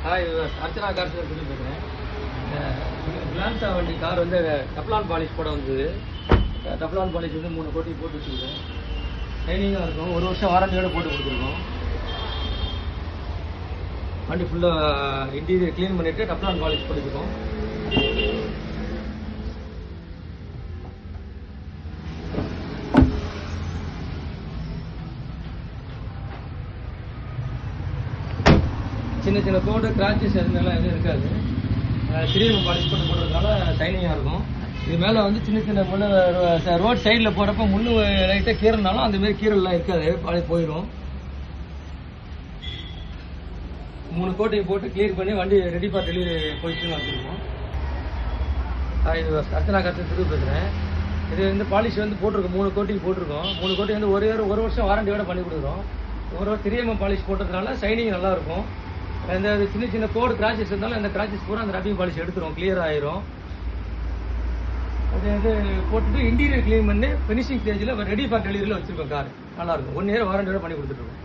Hi Archana cars சொல்லி பேசுகிறேன். Glanza வண்டி கார் வந்து டப்லான் பாலிஷ் போட வந்தது. டப்லான் பாலிஷ் வந்து 3 கோட்டி போட்டு வச்சுருக்கேன். ஷைனிங்காக இருக்கும். 1 வருஷம் வாரண்டியோடு போட்டு கொடுத்துருக்கோம். வண்டி ஃபுல்லாக இன்டீரியர் க்ளீன் பண்ணிவிட்டு டப்லான் பாலிஷ் போட்டுருக்கோம். சின்ன சின்ன கோடு கிராச்சஸ் அதுமாதிரிலாம் எதுவும் இருக்காது. கிரீம் பாலிஷ் போட்டு போடுறதுனால ஷைனிங்காக இருக்கும். இது மேலே வந்து சின்ன சின்ன முள்ளு ரோட் சைடில் போகிறப்ப முள்ளு லைட்டாக கீறனாலும் அந்தமாரி கீரல்லாம் இருக்காது, பாதி போயிடும். 3 கோட்டையும் போட்டு கிளியர் பண்ணி வண்டி ரெடி ஃபார் டெலிவரி பொசிஷன் வச்சுருக்கோம். இது அர்ச்சனா கார்ஸ் திருப்பி பேசுகிறேன். இது வந்து பாலிஷ் வந்து போட்டிருக்கோம், 3 கோட்டிங் போட்டிருக்கோம். 3 கோட்டி வந்து ஒரு வருஷம் வாரண்டியோட பண்ணி கொடுக்குறோம். ஒரு 3mm பாலிஷ் போட்டதுனால ஷைனிங் நல்லாயிருக்கும். அந்த சின்ன சின்ன கோடு கிராச்சஸ் இருந்தாலும் அந்த கிராச்சஸ் பூரா அந்த ரப்பிங் பாலிஷ் எடுத்துரும், கிளியர் ஆயிரும். அது வந்து போட்டுட்டு இன்டீரியர் க்ளீன் பண்ணி ஃபினிஷிங் ஸ்டேஜில் ரெடி ஃபார் டெலிவரியில் வச்சுருக்கோம். கார் நல்லாயிருக்கும். 1 இயர் வாரண்டியோட பண்ணி கொடுத்துட்ருக்கோம்.